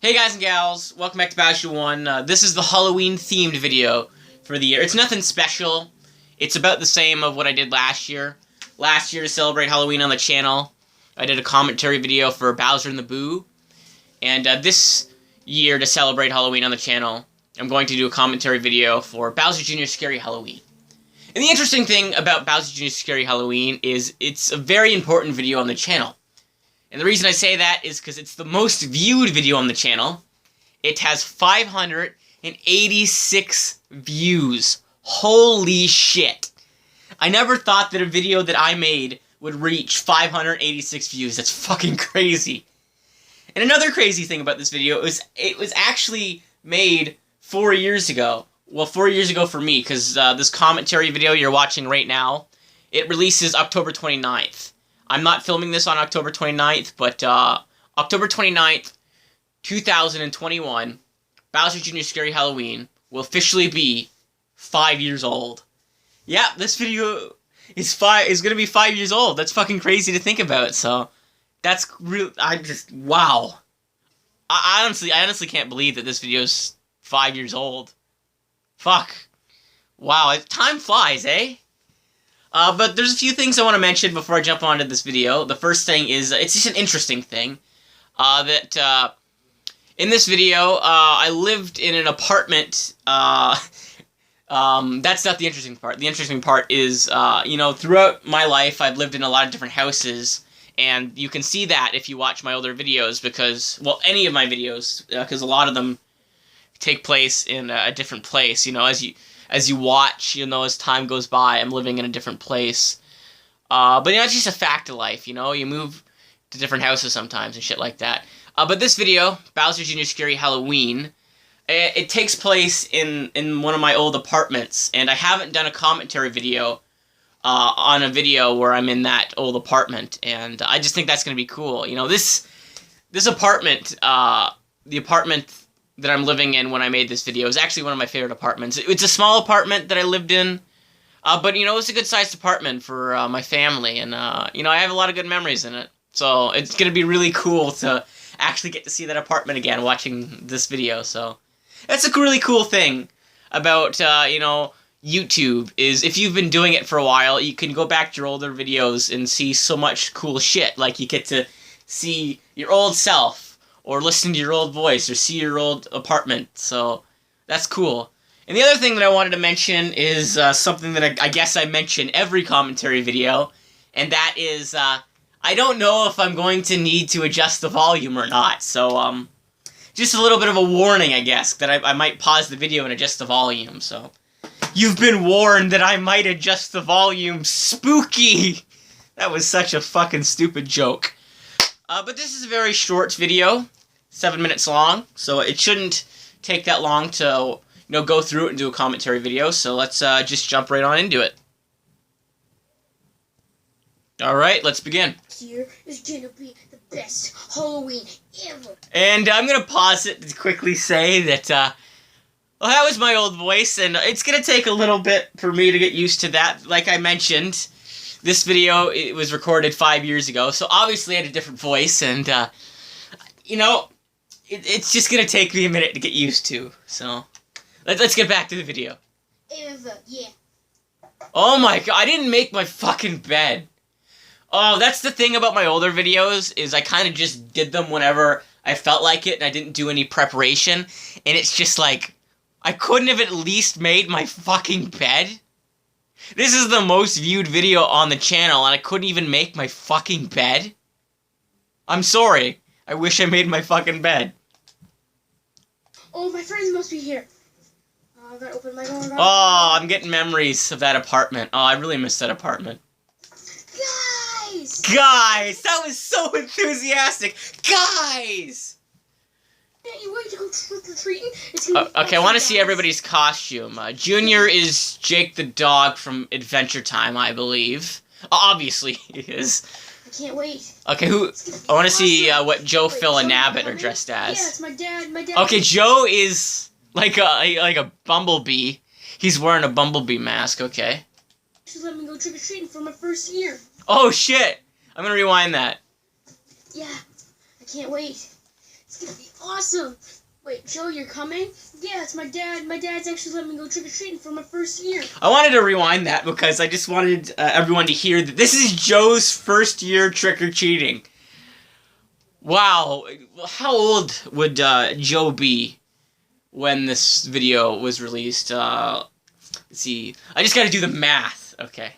Hey guys and gals, welcome back to Bowser 1. This is the Halloween themed video for the year. It's nothing special. It's about the same of what I did last year. Last year to celebrate Halloween on the channel, I did a commentary video for Bowser and the Boo. And this year to celebrate Halloween on the channel, I'm going to do a commentary video for Bowser Jr. Scary Halloween. And the interesting thing about Bowser Jr. Scary Halloween is it's a very important video on the channel. And the reason I say that is because it's the most viewed video on the channel. It has 586 views. Holy shit. I never thought that a video that I made would reach 586 views. That's fucking crazy. And another crazy thing about this video is it was actually made 4 years ago. Well, 4 years ago for me, because this commentary video you're watching right now, it releases October 29th. I'm not filming this on October 29th, but October 29th, 2021, Bowser Jr. Scary Halloween will officially be 5 years old. Yeah, this video is going to be 5 years old. That's fucking crazy to think about, so that's real. Wow. I honestly can't believe that this video is 5 years old. Fuck. Wow, time flies, eh? But there's a few things I want to mention before I jump onto this video. The first thing is, it's just an interesting thing, that, in this video, I lived in an apartment. That's not the interesting part. The interesting part is, you know, throughout my life, I've lived in a lot of different houses, and you can see that if you watch my older videos, because, well, any of my videos, because a lot of them take place in a different place, you know, as you watch, you know, as time goes by, I'm living in a different place. But, you know, it's just a fact of life, you know? You move to different houses sometimes and shit like that. But this video, Bowser Jr. Scary Halloween, it takes place in one of my old apartments. And I haven't done a commentary video on a video where I'm in that old apartment. And I just think that's going to be cool. You know, this apartment, the apartment that I'm living in when I made this video is actually one of my favorite apartments. It's a small apartment that I lived in, but, you know, it's a good-sized apartment for my family, and, you know, I have a lot of good memories in it. So it's going to be really cool to actually get to see that apartment again watching this video, so that's a really cool thing about, you know, YouTube, is if you've been doing it for a while, you can go back to your older videos and see so much cool shit. Like, you get to see your old self, or listen to your old voice, or see your old apartment, so that's cool. And the other thing that I wanted to mention is something that I guess I mention every commentary video, and that is, I don't know if I'm going to need to adjust the volume or not, so, just a little bit of a warning, I guess, that I might pause the video and adjust the volume, so. You've been warned that I might adjust the volume. Spooky! That was such a fucking stupid joke. But this is a very short video. 7 minutes long, so it shouldn't take that long to, you know, go through it and do a commentary video, so let's just jump right on into it. Alright, let's begin. Here is gonna be the best Halloween ever. And I'm gonna pause it to quickly say that, well, that was my old voice, and it's gonna take a little bit for me to get used to that. Like I mentioned, this video, it was recorded 5 years ago, so obviously I had a different voice, and, you know, it's just gonna take me a minute to get used to, so let's get back to the video. Ever, yeah. Oh my god, I didn't make my fucking bed. Oh, that's the thing about my older videos, is I kind of just did them whenever I felt like it, and I didn't do any preparation, and it's just like, I couldn't have at least made my fucking bed? This is the most viewed video on the channel, and I couldn't even make my fucking bed? I'm sorry. I wish I made my fucking bed. Oh, my friends must be here. Oh, I gotta open my door. Oh, I'm getting memories of that apartment. Oh, I really miss that apartment. Guys! Guys! That was so enthusiastic! Guys! Can't you wait to go trick-or-treating? Okay, I want to see everybody's costume. Junior is Jake the dog from Adventure Time, I believe. Obviously he is. I can't wait. Okay, who? I want to see what Joe, Phil, and Nabbit are dressed as. Yeah, it's my dad. Okay, Joe is like a bumblebee. He's wearing a bumblebee mask. Okay. Just let me go trick or treating for my first year. Oh shit! I'm gonna rewind that. Yeah, I can't wait. It's gonna be awesome. Wait, Joe, you're coming? Yeah, it's my dad. My dad's actually let me go trick-or-treating for my first year. I wanted to rewind that because I just wanted everyone to hear that this is Joe's first year trick-or-treating. Wow. How old would Joe be when this video was released? Let's see. I just gotta do the math. Okay.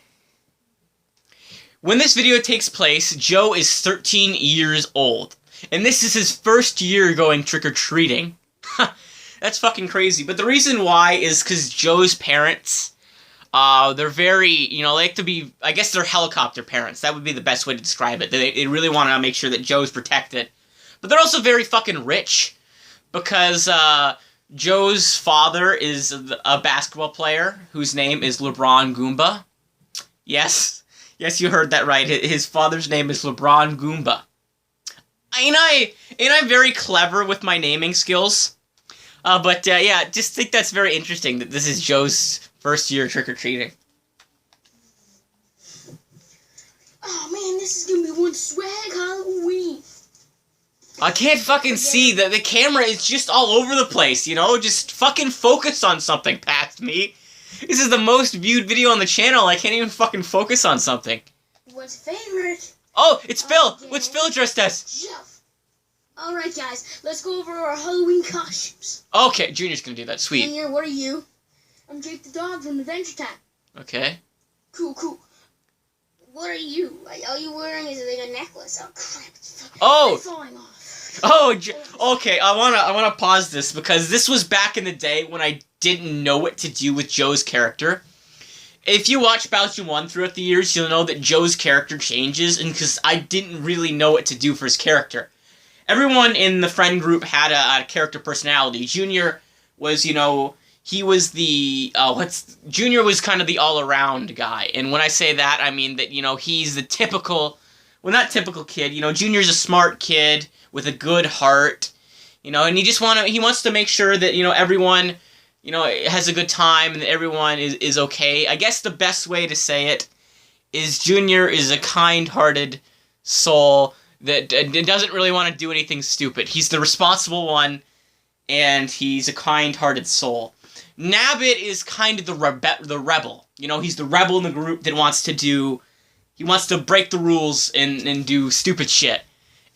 When this video takes place, Joe is 13 years old. And this is his first year going trick-or-treating. That's fucking crazy. But the reason why is because Joe's parents, they're very, you know, they like to be, I guess they're helicopter parents. That would be the best way to describe it. They really want to make sure that Joe's protected. But they're also very fucking rich. Because Joe's father is a basketball player whose name is LeBron Goomba. Yes, you heard that right. His father's name is LeBron Goomba. Ain't I very clever with my naming skills? But yeah, just think that's very interesting that this is Joe's first year trick-or-treating. Oh man, this is gonna be one swag Halloween. I can't fucking see that the camera is just all over the place, you know? Just fucking focus on something past me. This is the most viewed video on the channel. I can't even fucking focus on something. What's favorite? Oh, it's Phil. Yeah. What's Phil dressed as? Jeff. Alright guys, let's go over our Halloween costumes. Okay, Junior's gonna do that. Sweet. Junior, what are you? I'm Jake the dog from Adventure Time. Okay. Cool. What are you? Like, all you wearing is like a necklace. Oh crap, it's falling off. Oh, okay. I wanna pause this because this was back in the day when I didn't know what to do with Joe's character. If you watch Bowser 1 throughout the years, you'll know that Joe's character changes, and because I didn't really know what to do for his character. Everyone in the friend group had a character personality. Junior was, you know, he was the, Junior was kind of the all-around guy. And when I say that, I mean that, you know, he's the typical, well, not typical kid, you know, Junior's a smart kid with a good heart, you know, and he wants to make sure that, you know, everyone, you know, has a good time and that everyone is okay. I guess the best way to say it is Junior is a kind-hearted soul that doesn't really want to do anything stupid. He's the responsible one, and he's a kind-hearted soul. Nabbit is kind of the rebel. You know, he's the rebel in the group that wants to break the rules and do stupid shit.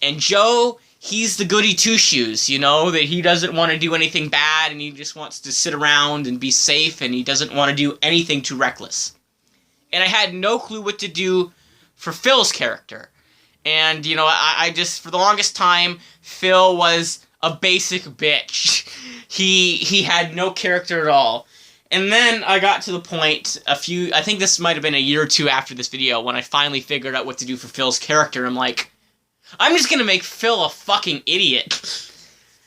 And Joe, he's the goody two-shoes, you know, that he doesn't want to do anything bad, and he just wants to sit around and be safe, and he doesn't want to do anything too reckless. And I had no clue what to do for Phil's character. And, you know, I just, for the longest time, Phil was a basic bitch. He had no character at all. And then I got to the point I think this might have been a year or two after this video, when I finally figured out what to do for Phil's character. I'm like, I'm just gonna make Phil a fucking idiot.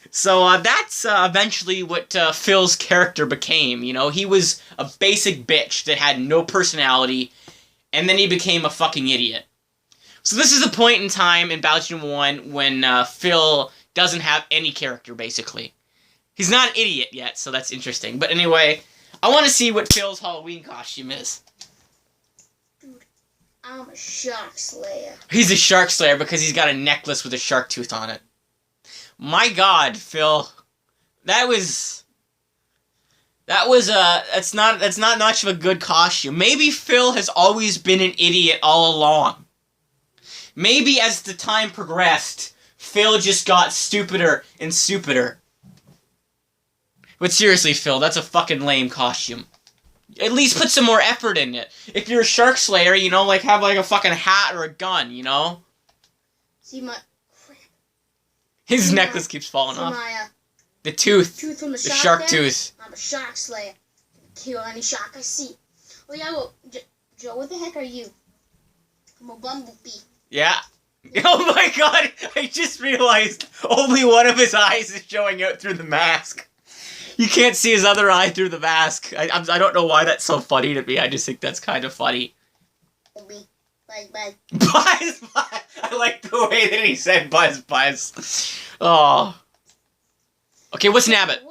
So that's eventually what Phil's character became, you know? He was a basic bitch that had no personality, and then he became a fucking idiot. So this is a point in time in Bowser 1 when Phil doesn't have any character, basically. He's not an idiot yet, so that's interesting. But anyway, I want to see what Phil's Halloween costume is. Dude, I'm a shark slayer. He's a shark slayer because he's got a necklace with a shark tooth on it. My God, Phil. That's not much of a good costume. Maybe Phil has always been an idiot all along. Maybe as the time progressed, Phil just got stupider and stupider. But seriously, Phil, that's a fucking lame costume. At least put some more effort in it. If you're a shark slayer, you know, like, have like a fucking hat or a gun, you know? See my... crap. His necklace keeps falling off. The tooth. Tooth from the shark tooth. I'm a shark slayer. Kill any shark I see. Oh yeah, well, Joe, what the heck are you? I'm a bumblebee. Yeah. Oh my God! I just realized only one of his eyes is showing out through the mask. You can't see his other eye through the mask. I don't know why that's so funny to me. I just think that's kind of funny. Buzz. Buzz. I like the way that he said buzz. Oh. Okay, what's Nabbit?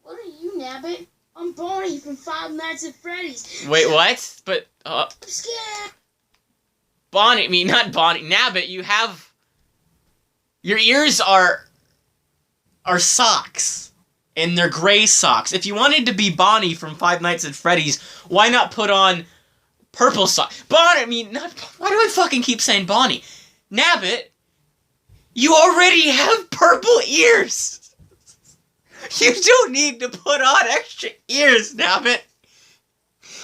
What are you, Nabbit? I'm Barney from Five Nights at Freddy's. Wait, what? But, I'm scared. not Bonnie. Nabbit, you have... Your ears are are socks. And they're gray socks. If you wanted to be Bonnie from Five Nights at Freddy's, why not put on purple socks? Bonnie, why do I fucking keep saying Bonnie? Nabbit, you already have purple ears. You don't need to put on extra ears, Nabbit.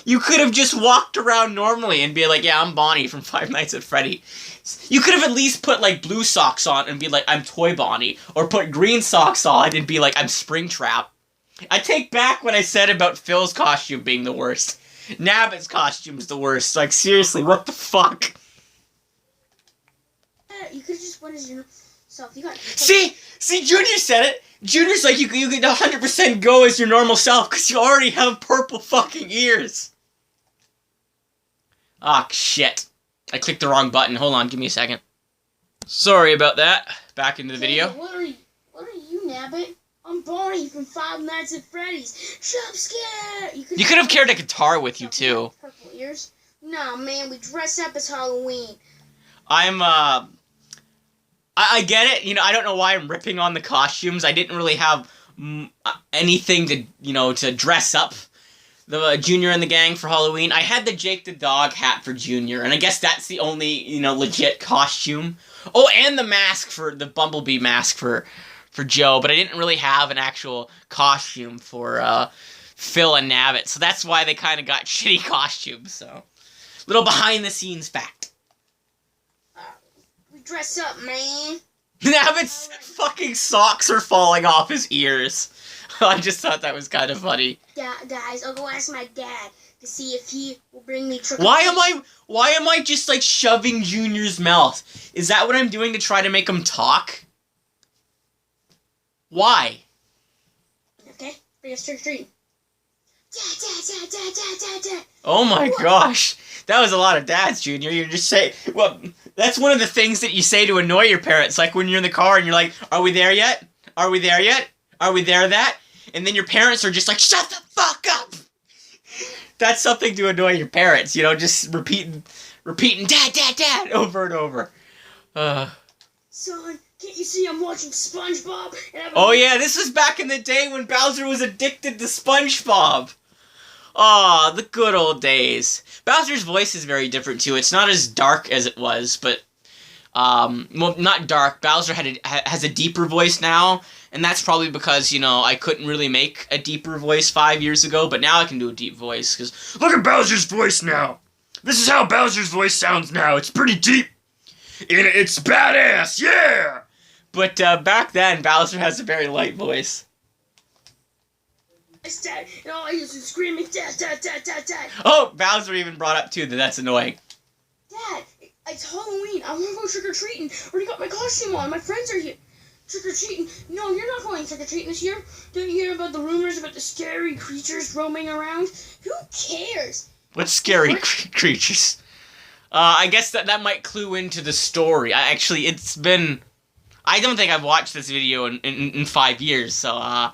You could have just walked around normally and be like, yeah, I'm Bonnie from Five Nights at Freddy. You could have at least put, like, blue socks on and be like, I'm Toy Bonnie. Or put green socks on and be like, I'm Springtrap. I take back what I said about Phil's costume being the worst. Nabbit's costume's the worst. Like, seriously, what the fuck? You could have just went as yourself. You got. See, Junior said it. Junior's like, you can 100% go as your normal self because you already have purple fucking ears. Ah, shit. I clicked the wrong button. Hold on, give me a second. Sorry about that. Back into the video. What are you, Nabbit? I'm Bonnie from Five Nights at Freddy's. Jump scare! You could have carried a guitar with you, too. Purple ears? No, man, we dress up as Halloween. I get it. You know, I don't know why I'm ripping on the costumes. I didn't really have anything to, to dress up the Junior and the gang for Halloween. I had the Jake the Dog hat for Junior, and I guess that's the only, legit costume. Oh, and the mask the Bumblebee mask for Joe, but I didn't really have an actual costume for Phil and Nabbit, so that's why they kind of got shitty costumes, so. Little behind-the-scenes fact. We dress up, man. Nabbit's fucking socks are falling off his ears. I just thought that was kind of funny. Yeah, guys, I'll go ask my dad to see if he will bring me trick or Why am I just, like, shoving Junior's mouth? Is that what I'm doing to try to make him talk? Why? Okay, bring us trick-or-treating. Dad. Oh my gosh. That was a lot of dads, Junior. You just say, well, that's one of the things that you say to annoy your parents. Like when you're in the car and you're like, are we there yet? Are we there yet? Are we there that? And then your parents are just like, shut the fuck up! That's something to annoy your parents, just repeating dad, over and over. Son, can't you see I'm watching SpongeBob? Oh yeah, this was back in the day when Bowser was addicted to SpongeBob. Aw, the good old days. Bowser's voice is very different too. It's not as dark as it was, but well, not dark. Bowser has a deeper voice now, and that's probably because, I couldn't really make a deeper voice 5 years ago, but now I can do a deep voice, because look at Bowser's voice now! This is how Bowser's voice sounds now. It's pretty deep. And it's badass, yeah! But back then, Bowser has a very light voice. Dad, and all I used to screaming, Dad. Oh, Bowser even brought up too that that's annoying. Dad, it's Halloween. I want to go trick-or-treating. I already got my costume on. My friends are here. Trick-or-treating. No, you're not going trick-or-treating this year. Don't you hear about the rumors about the scary creatures roaming around? Who cares? What scary creatures? I guess that might clue into the story. I don't think I've watched this video in 5 years, so I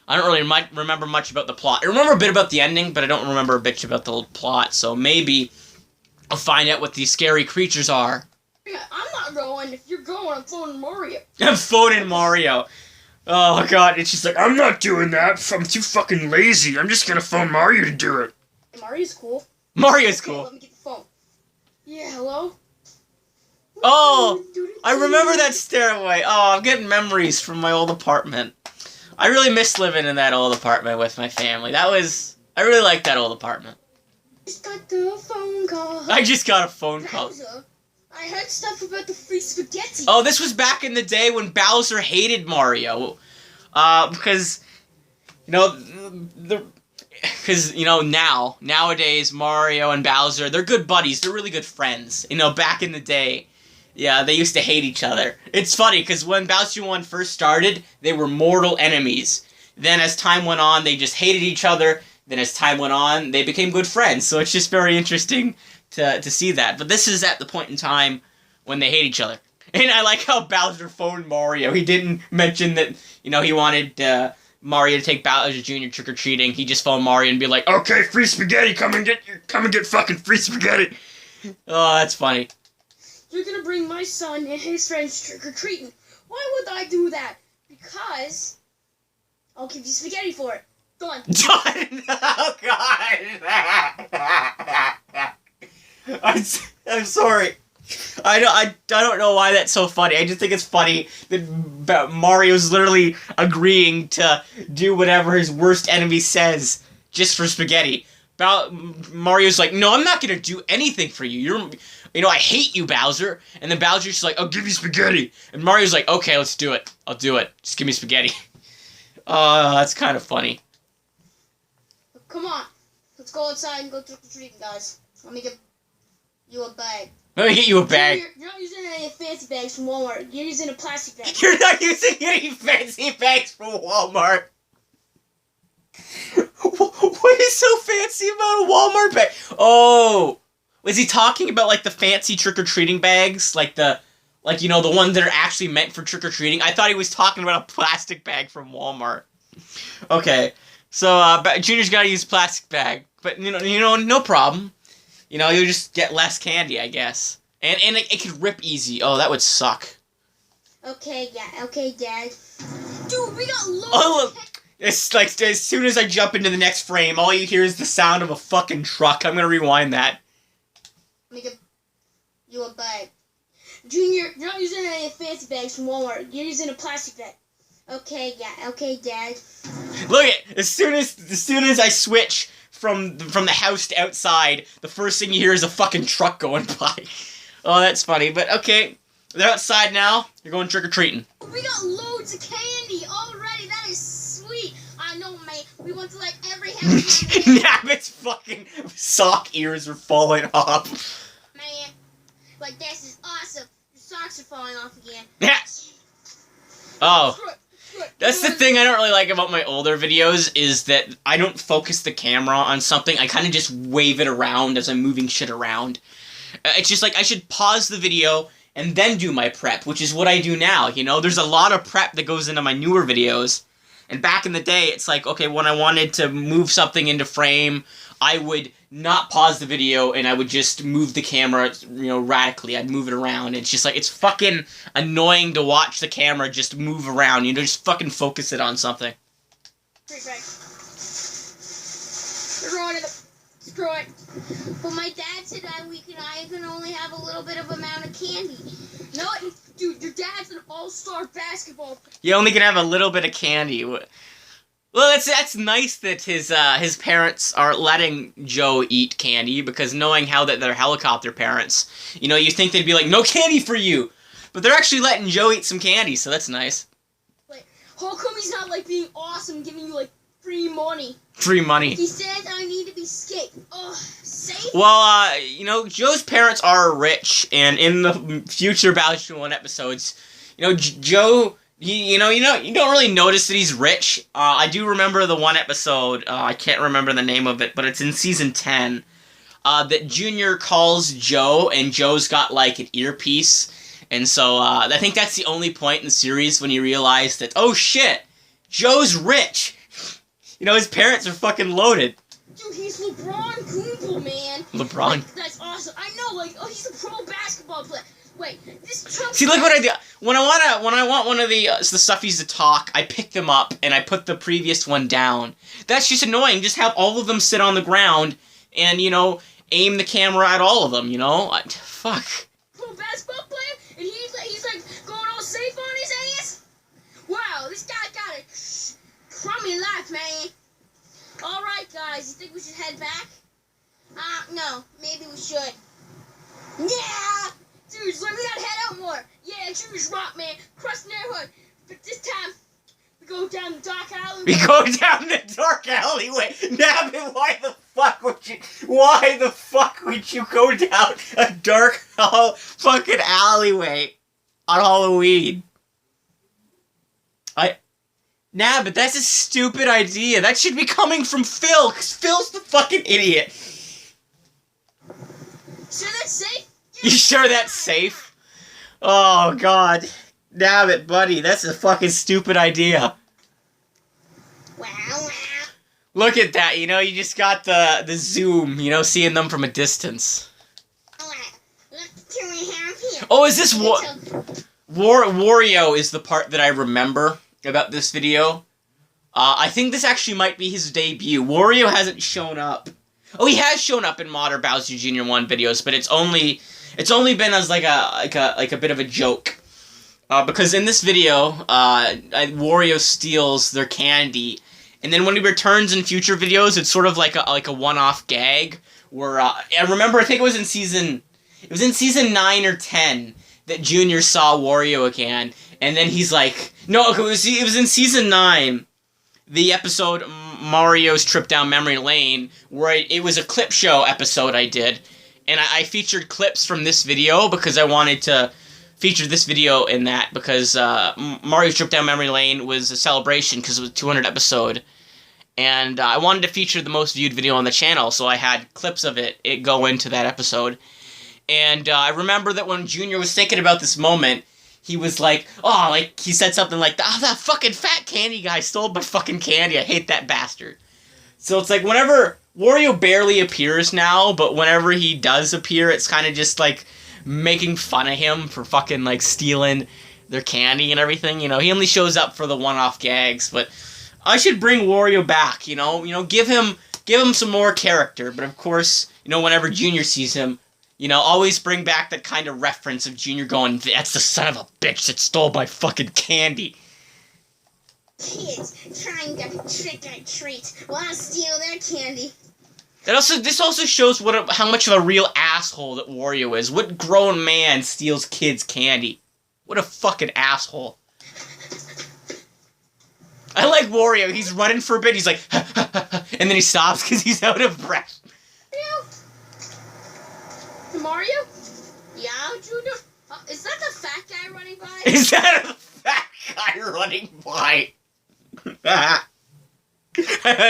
don't really remember much about the plot. I remember a bit about the ending, but I don't remember a bit about the plot, so maybe I'll find out what these scary creatures are. I'm not going. If you're going, I'm phoning Mario. I'm phoning Mario. Oh, God, and she's like, I'm not doing that. I'm too fucking lazy. I'm just gonna phone Mario to do it. Mario's cool. Mario's Okay, cool. let me get the phone. Yeah, hello? Oh, I remember that stairway. Oh, I'm getting memories from my old apartment. I really miss living in that old apartment with my family. I really liked that old apartment. Just got the phone call. I just got a phone call. Bowser, I heard stuff about the free spaghetti. Oh, this was back in the day when Bowser hated Mario. Because, nowadays Mario and Bowser, they're good buddies. They're really good friends. Back in the day, yeah, they used to hate each other. It's funny, because when Bowser 1 first started, they were mortal enemies. Then as time went on, they just hated each other. Then as time went on, they became good friends. So it's just very interesting to see that. But this is at the point in time when they hate each other. And I like how Bowser phoned Mario. He didn't mention that, he wanted Mario to take Bowser Jr. trick-or-treating. He just phoned Mario and be like, okay, free spaghetti, come and get fucking free spaghetti. Oh, that's funny. You're gonna bring my son and his friends trick-or-treating. Why would I do that? Because I'll give you spaghetti for it. Done. Done. Oh God. I'm sorry. I don't know why that's so funny. I just think it's funny that Mario's literally agreeing to do whatever his worst enemy says just for spaghetti. Mario's like, no, I'm not gonna do anything for you. I hate you, Bowser. And then Bowser's just like, I'll give you spaghetti. And Mario's like, okay, let's do it. I'll do it. Just give me spaghetti. That's kind of funny. Come on. Let's go outside and go trick-or-treating, guys. Let me get you a bag. Let me get you a bag. You're not using any fancy bags from Walmart. You're using a plastic bag. You're not using any fancy bags from Walmart. What is so fancy about a Walmart bag? Oh, was he talking about like the fancy trick-or-treating bags? Like the ones that are actually meant for trick-or-treating? I thought he was talking about a plastic bag from Walmart. Okay, so Junior's gotta use plastic bag. But, no problem. You'll just get less candy, I guess. And it could rip easy. Oh, that would suck. Okay, yeah. Okay, Dad. Dude, we got loads of... It's like, as soon as I jump into the next frame, all you hear is the sound of a fucking truck. I'm gonna rewind that. Let me get you a bag. Junior, you're not using any fancy bags from Walmart. You're using a plastic bag. Okay, yeah. Okay, Dad. Look at as soon as I switch from the house to outside, the first thing you hear is a fucking truck going by. Oh, that's funny. But okay, they're outside now. You're going trick-or-treating. We got loads of candy already. That is sweet. I know, man. We went to like every house. Nabbit's fucking sock ears are falling off. Man, like this is awesome. Your socks are falling off again. Yes. Oh. That's the thing I don't really like about my older videos, is that I don't focus the camera on something. I kind of just wave it around as I'm moving shit around. It's just like I should pause the video and then do my prep, which is what I do now, There's a lot of prep that goes into my newer videos. And back in the day, it's like, okay, when I wanted to move something into frame, I would not pause the video and I would just move the camera, radically. I'd move it around. It's just like, it's fucking annoying to watch the camera just move around. Just fucking focus it on something. Screw it. But my dad said that I can only have a little bit of amount of candy. No, dude, your dad's an all-star basketball player. You only can have a little bit of candy. Well, that's nice that his parents are letting Joe eat candy, because knowing how that they're helicopter parents, you think they'd be like, no candy for you. But they're actually letting Joe eat some candy, so that's nice. Wait, how come he's not like being awesome, giving you like free money? Free money. He says I need to be safe. Ugh, safe? Well, Joe's parents are rich, and in the future Bowser 1 episodes, Joe... You don't really notice that he's rich. I do remember the one episode, I can't remember the name of it, but it's in season 10, that Junior calls Joe, and Joe's got, like, an earpiece. And so, I think that's the only point in the series when you realize that, oh shit, Joe's rich. His parents are fucking loaded. Dude, he's LeBron Kumble, man. LeBron? Like, that's awesome. I know, he's a pro basketball player. Wait, this chump... See, look what I do. When I want one of the stuffies to talk, I pick them up and I put the previous one down. That's just annoying. Just have all of them sit on the ground and, aim the camera at all of them, fuck. Pro basketball player? And he's like going all safe on his ass? Wow, this guy got a crummy life, man. Alright, guys, you think we should head back? No, maybe we should. Yeah! Dude, so we gotta head out more. Yeah, Junior's rock, man. Cross the neighborhood. But this time, we go down the dark alleyway. We go down the dark alleyway. Nabbit, why the fuck would you go down a dark fucking alleyway on Halloween? Nabbit, that's a stupid idea. That should be coming from Phil, because Phil's the fucking idiot. Sure that's safe? You sure that's safe? Oh, God. Nabbit, buddy, that's a fucking stupid idea. Wow. Look at that, you just got the zoom, seeing them from a distance. Oh, is this Wario is the part that I remember about this video. I think this actually might be his debut. Wario hasn't shown up. Oh, he has shown up in modern Bowser Jr. 1 videos, but it's only been as like a bit of a joke. Because in this video, Wario steals their candy, and then when he returns in future videos, it's sort of like a one-off gag. Where I remember, I think it was in season 9 or 10 that Junior saw Wario again, and then he's like, no, it was in season 9, the episode Mario's Trip Down Memory Lane, where it was a clip show episode I did, and I featured clips from this video because I wanted to feature this video in that, because Mario's Trip Down Memory Lane was a celebration because it was a 200 episode, and I wanted to feature the most viewed video on the channel, so I had clips of it go into that episode. And I remember that when Junior was thinking about this moment, he was like, oh, like, he said something like, oh, that fucking fat candy guy stole my fucking candy, I hate that bastard. So it's like, whenever, Wario barely appears now, but whenever he does appear, it's kind of just like making fun of him for fucking, like, stealing their candy and everything, you know. He only shows up for the one-off gags, but I should bring Wario back, you know, give him some more character, but of course, you know, whenever Junior sees him, you know, always bring back that kind of reference of Junior going, that's the son of a bitch that stole my fucking candy. Kids trying to trick or treat, want to steal their candy. This also shows how much of a real asshole that Wario is. What grown man steals kids' candy? What a fucking asshole. I like Wario. He's running for a bit. He's like, and then he stops because he's out of breath. Mario? Yeah, Junior? Is that the fat guy running by? Is that a fat guy running by?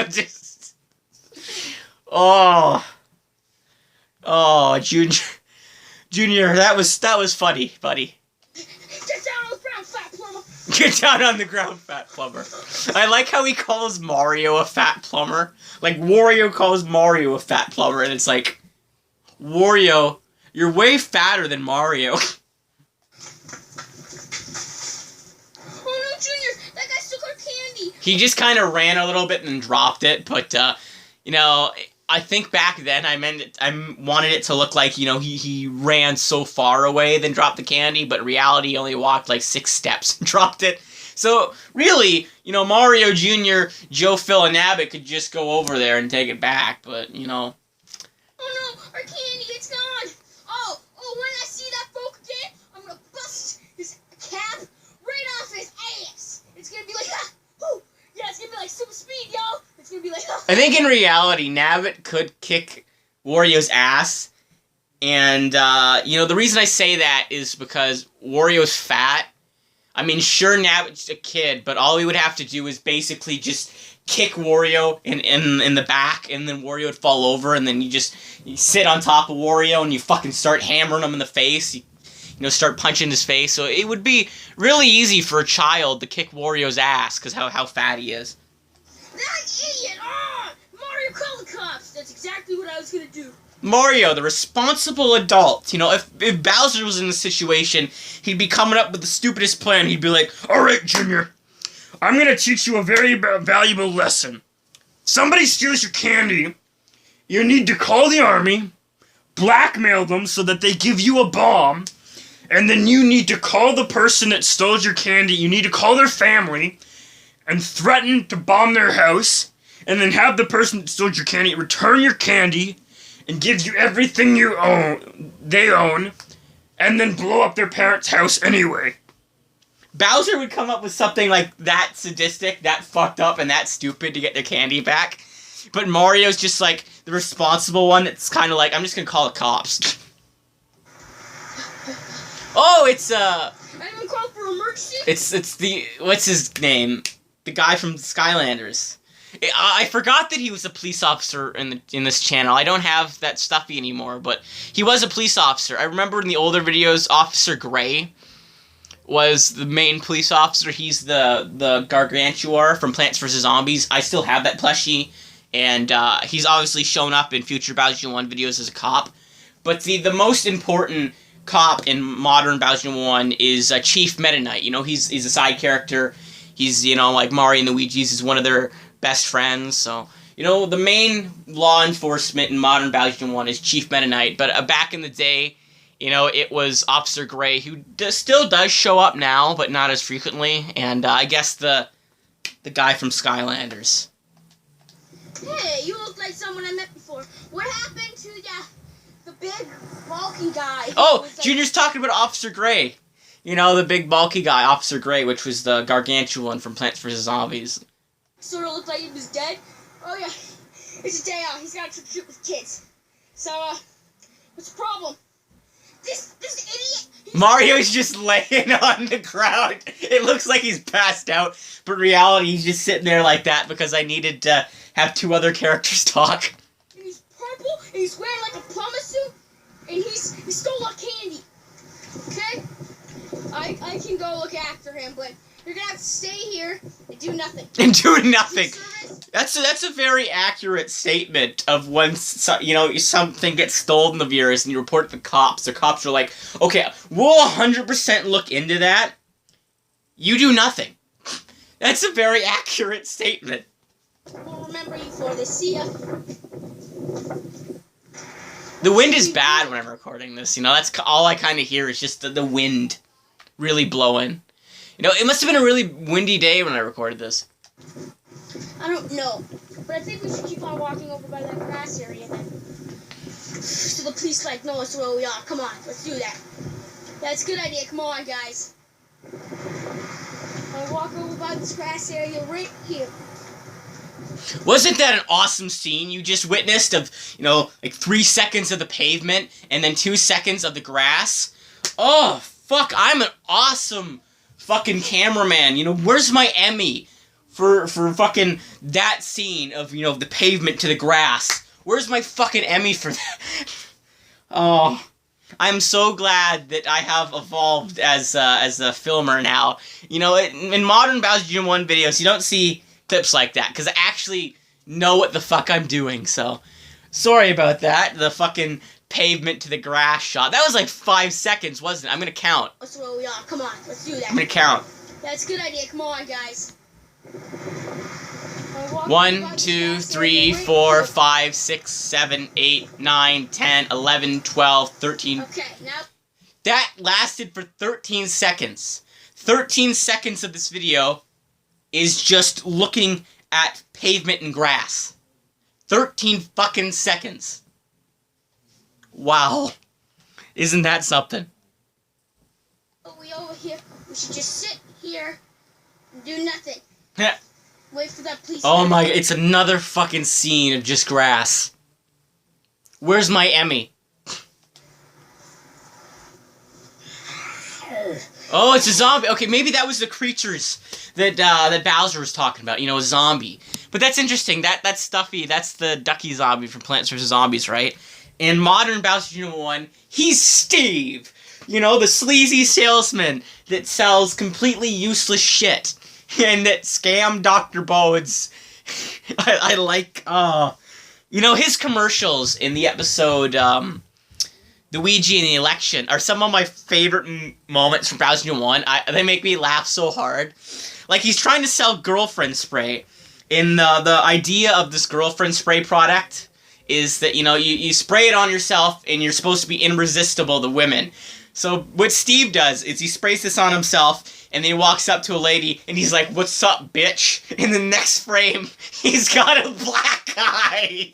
Just... Oh, Junior, that was funny, buddy. Get down on the ground, fat plumber. Get down on the ground, fat plumber. I like how he calls Mario a fat plumber. Like, Wario calls Mario a fat plumber, and it's like, Wario, you're way fatter than Mario. Oh no, Junior, that guy took our candy. He just kind of ran a little bit and then dropped it, but, you know, I think back then I wanted it to look like, you know, he ran so far away then dropped the candy, but in reality he only walked like 6 steps and dropped it. So, really, you know, Mario Jr., Joe, Phil, and Nabbit could just go over there and take it back, but, you know. Oh no, our candy, it's gone. Oh, when I see that folk again, I'm gonna bust his cap right off his ass. It's gonna be like, whoo. Yeah, it's gonna be like super speed, yo. It's gonna be like, I think in reality, Nabbit could kick Wario's ass, and, you know, the reason I say that is because Wario's fat. I mean, sure, Nabbit's a kid, but all he would have to do is basically just kick Wario in the back, and then Wario would fall over, and then you sit on top of Wario, and you fucking start hammering him in the face, you know, start punching his face, so it would be really easy for a child to kick Wario's ass, because how fat he is. that idiot! Mario, call the cops. That's exactly what I was gonna do. Mario, the responsible adult. You know, if Bowser was in this situation, he'd be coming up with the stupidest plan. He'd be like, alright, Junior, I'm gonna teach you a very valuable lesson. Somebody steals your candy, you need to call the army, blackmail them so that they give you a bomb, and then you need to call the person that stole your candy, you need to call their family, and threaten to bomb their house, and then have the person that stole your candy return your candy, and give you everything they own, and then blow up their parents' house anyway. Bowser would come up with something like that sadistic, that fucked up, and that stupid to get their candy back. But Mario's just like the responsible one that's kind of like, I'm just gonna call the cops. Oh, it's Anyone call for emergency? It's the, what's his name? The guy from Skylanders. I forgot that he was a police officer in this channel. I don't have that stuffy anymore, but he was a police officer. I remember in the older videos, Officer Gray was the main police officer. He's the Gargantuar from Plants vs. Zombies. I still have that plushie, and he's obviously shown up in future Bowser 1 videos as a cop. But the most important cop in modern Bowser 1 is Chief Meta Knight. You know, he's a side character. He's, you know, like Mario and Luigi's is one of their best friends. So, you know, the main law enforcement in modern Bowser 1 is Chief Meta Knight. But back in the day, you know, it was Officer Gray, who still does show up now, but not as frequently. And I guess the guy from Skylanders. Hey, you look like someone I met before. What happened to the big, bulky guy? Oh, Junior's talking about Officer Gray. You know, the big, bulky guy, Officer Gray, which was the gargantuan from Plants vs. Zombies. Sort of looked like he was dead. Oh, yeah. It's a day out. He's got to shoot with kids. So, what's the problem? This idiot... Mario's just laying on the ground. It looks like he's passed out, but in reality, he's just sitting there like that because I needed to have two other characters talk. And he's purple, and he's wearing like a plumber suit, and he stole our candy. Okay? I can go look after him, but you're gonna have to stay here and do nothing. And do nothing. Service. That's a very accurate statement of when, you know, something gets stolen of yours and you report it to the cops. The cops are like, okay, we'll 100% look into that. You do nothing. That's a very accurate statement. We'll remember you for this. See ya. The wind is bad when I'm recording this, you know, that's all I kind of hear is just the wind really blowing. You know, it must have been a really windy day when I recorded this. I don't know, but I think we should keep on walking over by that grass area then. So the police like know us where we are. Come on, let's do that. That's a good idea. Come on, guys. I'll walk over by this grass area right here. Wasn't that an awesome scene you just witnessed of, you know, like 3 seconds of the pavement and then 2 seconds of the grass? Oh, fuck, I'm an awesome fucking cameraman. You know, where's my Emmy for fucking that scene of, you know, the pavement to the grass? Where's my fucking Emmy for that? Oh, I'm so glad that I have evolved as a filmer now. You know, in modern Bowser 1 videos, you don't see clips like that, because I actually know what the fuck I'm doing, so sorry about that, the fucking pavement to the grass shot. That was like 5 seconds, wasn't it? I'm gonna count. That's where we are. Come on, let's do that. I'm gonna count. That's a good idea. Come on, guys. 1, 2, 3, 4, 5, 6, 7, 8, 9, 10, 11, 12, 13. Okay, now... That lasted for 13 seconds. 13 seconds of this video is just looking at pavement and grass. 13 fucking seconds. Wow. Isn't that something? Oh, we over here. We should just sit here and do nothing. Wait for that police. Oh my, it's another fucking scene of just grass. Where's my Emmy? Oh, it's a zombie. Okay, maybe that was the creatures that Bowser was talking about. You know, a zombie. But that's interesting. That's Stuffy. That's the Ducky zombie from Plants vs. Zombies, right? In modern Bowser Jr. 1, he's Steve. You know, the sleazy salesman that sells completely useless shit. And that scammed Dr. Bones. I like, you know, his commercials in the episode, Luigi and the Election are some of my favorite moments from Bowser 1. They make me laugh so hard. Like, he's trying to sell girlfriend spray. And the idea of this girlfriend spray product is that, you know, you spray it on yourself and you're supposed to be irresistible to women. So what Steve does is he sprays this on himself and then he walks up to a lady and he's like, "What's up, bitch?" In the next frame, he's got a black eye.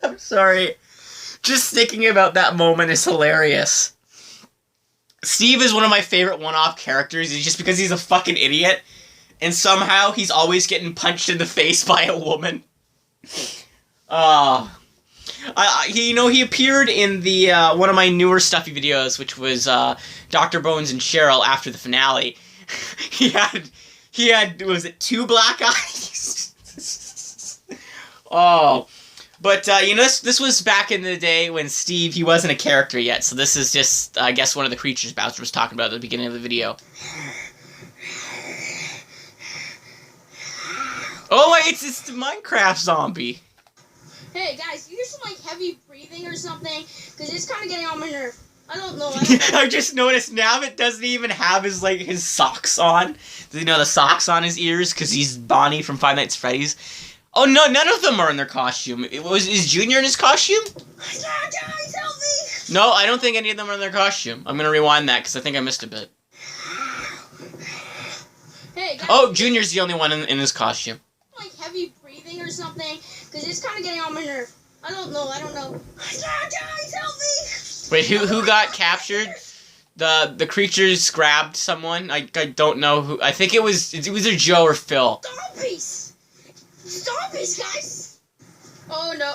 I'm sorry. Just thinking about that moment is hilarious. Steve is one of my favorite one-off characters, just because he's a fucking idiot, and somehow he's always getting punched in the face by a woman. He appeared in the one of my newer Stuffy videos, which was Dr. Bones and Cheryl after the finale. he had was it 2 black eyes? Oh. But, you know, this was back in the day when Steve, he wasn't a character yet, so this is just, I guess, one of the creatures Bowser was talking about at the beginning of the video. Oh, wait, it's the Minecraft zombie. Hey, guys, you hear some, like, heavy breathing or something? Because it's kind of getting on my nerve. I don't know. I just noticed Nabbit doesn't even have his socks on. Does he know the socks on his ears? Because he's Bonnie from Five Nights at Freddy's. Oh no, none of them are in their costume. Is Junior in his costume? Guys, help me! No, I don't think any of them are in their costume. I'm gonna rewind that because I think I missed a bit. Hey, guys, Oh, Junior's the only one in his costume. like heavy breathing or something, because it's kind of getting on my nerve. I don't know. Guys, help me! Wait, who got captured? The creatures grabbed someone. I don't know who. I think it was either Joe or Phil. Zombies, guys! Oh no!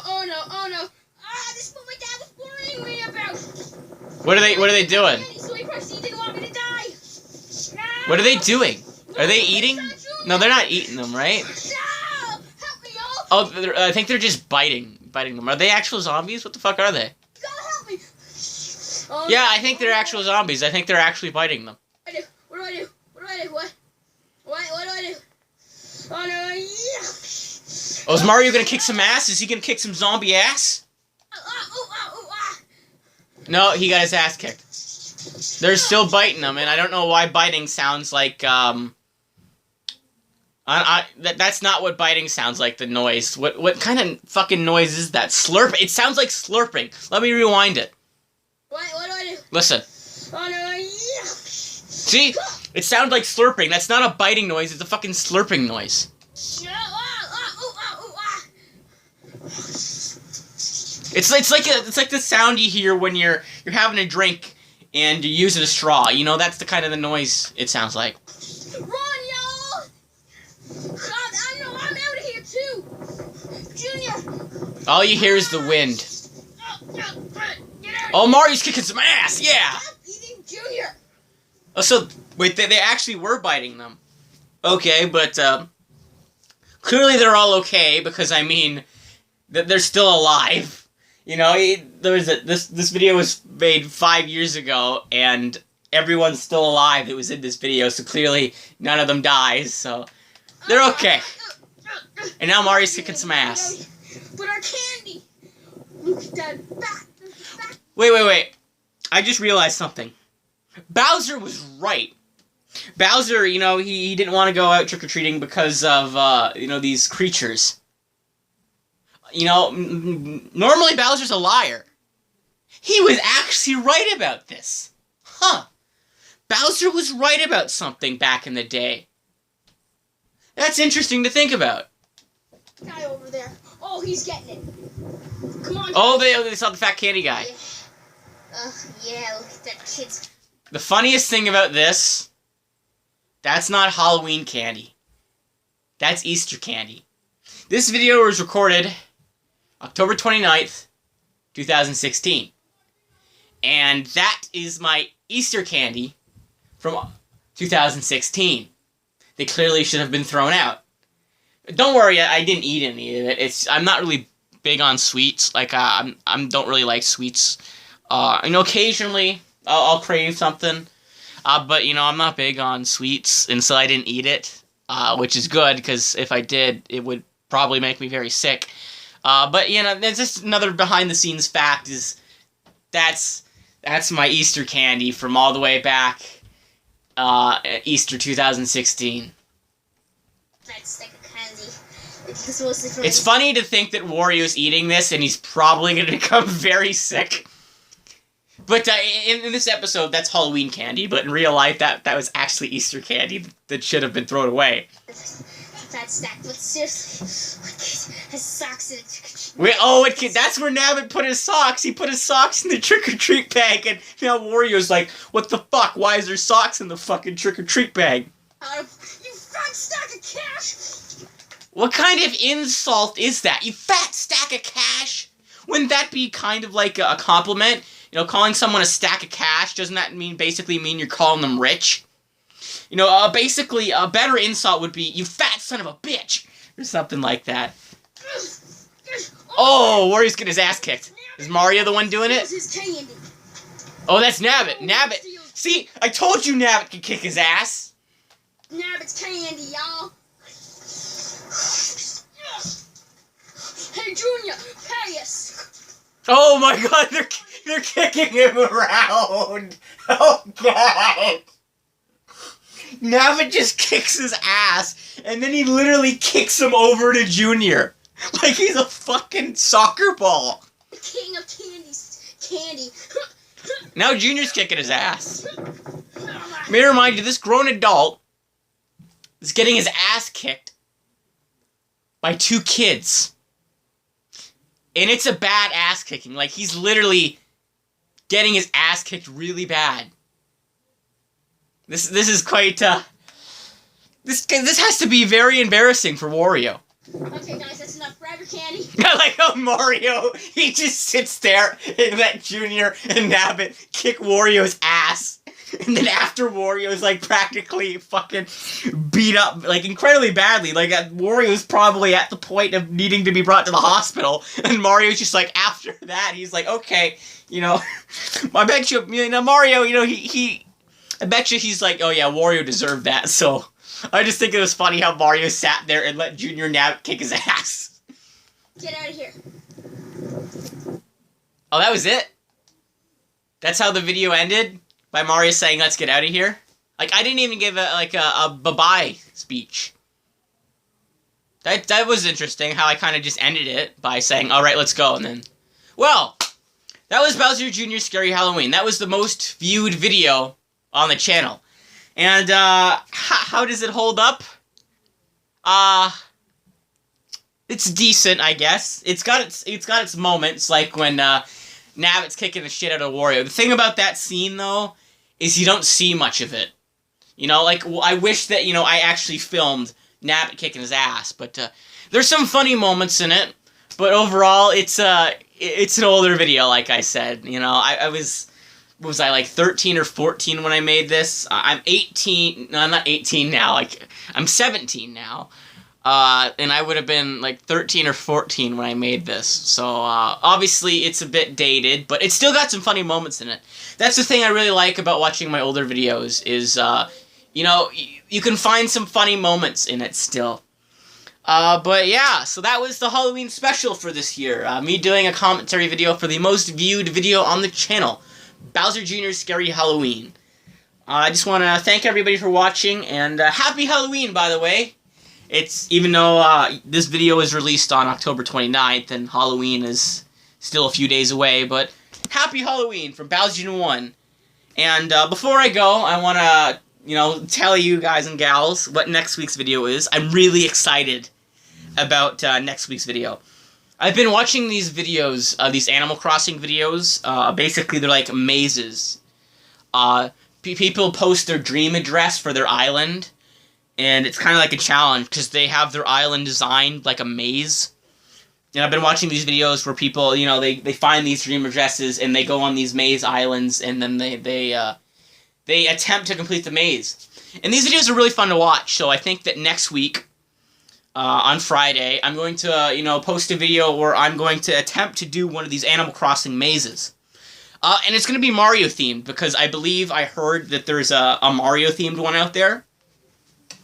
This is what my dad was warning me about! What are they doing? So he probably didn't want me to die! What are they doing? Are they eating? No, they're not eating them, right? No! Help me, y'all! Oh, I think they're just biting them. Are they actual zombies? What the fuck are they? You gotta help me! Oh, Yeah, I think they're actual zombies. I think they're actually biting them. What do I do? What do I do? Oh no! Yeah. Oh, is Mario gonna kick some ass? Is he gonna kick some zombie ass? No, he got his ass kicked. They're still biting him, and I don't know why biting sounds like, that's not what biting sounds like, the noise. What kind of fucking noise is that? Slurp? It sounds like slurping. Let me rewind it. What do I do? Listen. Oh no! Yeah. See? It sounds like slurping. That's not a biting noise, it's a fucking slurping noise. It's like the sound you hear when you're having a drink and you're using a straw. You know, that's the kind of the noise it sounds like. Run, y'all! I'm out of here too! Junior! All you hear is the wind. Get out! Oh, Mario's kicking some ass, yeah! Stop eating Junior! Oh, so, wait, they actually were biting them. Okay, but, clearly they're all okay, because, I mean, they're still alive. You know, this video was made 5 years ago, and everyone's still alive that was in this video, so clearly none of them dies, so they're okay. And now Mario's kicking some ass. But our candy! Look at that back! Wait. I just realized something. Bowser was right. Bowser, you know, he didn't want to go out trick-or-treating because of, you know, these creatures. You know, normally Bowser's a liar. He was actually right about this. Huh. Bowser was right about something back in the day. That's interesting to think about. Guy over there. Oh, he's getting it. Come on. Oh, they saw the fat candy guy. Yeah, look at that kid's... The funniest thing about this, that's not Halloween candy. That's Easter candy. This video was recorded October 29th, 2016. And that is my Easter candy from 2016. They clearly should have been thrown out. Don't worry, I didn't eat any of it. I'm not really big on sweets. Like, I don't really like sweets. You know, occasionally I'll crave something. But, you know, I'm not big on sweets, and so I didn't eat it. Which is good, because if I did, it would probably make me very sick. But, you know, there's just another behind-the-scenes fact is that's my Easter candy from all the way back, Easter 2016. That's like a candy. It's mostly from... It's funny to think that Wario's eating this, and he's probably going to become very sick. But in this episode, that's Halloween candy, but in real life, that was actually Easter candy that should have been thrown away. That's that, but seriously, has socks in it. Wait, that's where Nabbit put his socks. He put his socks in the trick-or-treat bag, and now Wario's like, what the fuck? Why is there socks in the fucking trick-or-treat bag? You fat stack of cash! What kind of insult is that? You fat stack of cash? Wouldn't that be kind of like a compliment? You know, calling someone a stack of cash, doesn't that basically mean you're calling them rich? You know, basically, a better insult would be, you fat son of a bitch! Or something like that. Oh, Wario's getting his ass kicked. Is Mario the one doing it? His candy. Oh, that's Nabbit. Nabbit. See, I told you Nabbit could kick his ass. Nabbit's candy, y'all. Hey, Junior, pay us. Oh my god, They're kicking him around. Oh, God. Nabbit just kicks his ass, and then he literally kicks him over to Junior. Like he's a fucking soccer ball. The king of candy. Now Junior's kicking his ass. May I remind you, this grown adult is getting his ass kicked by 2 kids. And it's a bad ass kicking. Like, he's literally getting his ass kicked really bad. This is quite, This has to be very embarrassing for Wario. Okay, guys, that's enough. Grab your candy. I like how Mario, he just sits there and let Junior and Nabbit kick Wario's ass. And then after Wario's, like, practically fucking beat up, like, incredibly badly. Like, Wario's probably at the point of needing to be brought to the hospital. And Mario's just like, after that, he's like, okay, you know, I bet you know, Mario, you know, I bet you he's like, oh yeah, Wario deserved that, so... I just think it was funny how Mario sat there and let Junior Nabbit kick his ass. Get out of here. Oh, that was it? That's how the video ended? By Mario saying, let's get out of here? Like, I didn't even give a bye-bye speech. That was interesting, how I kind of just ended it by saying, alright, let's go, and then... Well, that was Bowser Jr. Scary Halloween. That was the most viewed video on the channel. And, how does it hold up? It's decent, I guess. It's got its moments, like when, Nabbit's kicking the shit out of Wario. The thing about that scene, though, is you don't see much of it. You know, like, I wish that, you know, I actually filmed Nabbit kicking his ass, but, there's some funny moments in it, but overall, it's an older video, like I said. You know, I was I like 13 or 14 when I made this? I'm 18. No, I'm not 18 now. Like, I'm 17 now. And I would have been like 13 or 14 when I made this. So, obviously it's a bit dated, but it's still got some funny moments in it. That's the thing I really like about watching my older videos is, you know, you can find some funny moments in it still. But yeah, so that was the Halloween special for this year. Me doing a commentary video for the most viewed video on the channel. Bowser Jr. Scary Halloween. I just want to thank everybody for watching, and happy Halloween, by the way. It's, even though this video is released on October 29th, and Halloween is still a few days away, but happy Halloween from Bowser Jr. 1. And before I go, I want to, you know, tell you guys and gals what next week's video is. I'm really excited about next week's video. I've been watching these videos, these Animal Crossing videos. Basically, they're like mazes. People post their dream address for their island, and it's kind of like a challenge, because they have their island designed like a maze. And I've been watching these videos where people, you know, they find these dream addresses, and they go on these maze islands, and then they attempt to complete the maze. And these videos are really fun to watch, so I think that next week, on Friday, I'm going to, you know, post a video where I'm going to attempt to do one of these Animal Crossing mazes. And it's going to be Mario themed, because I believe I heard that there's a Mario themed one out there.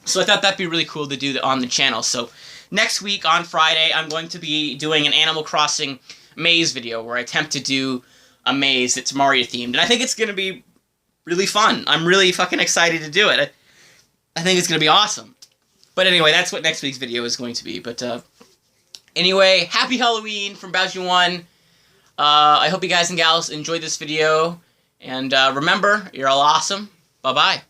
So I thought that'd be really cool to do on the channel. So next week on Friday, I'm going to be doing an Animal Crossing maze video where I attempt to do a maze that's Mario themed. And I think it's going to be really fun. I'm really fucking excited to do it. I think it's going to be awesome. But anyway, that's what next week's video is going to be. But anyway, happy Halloween from Bowser 1. I hope you guys and gals enjoyed this video. And remember, you're all awesome. Bye-bye.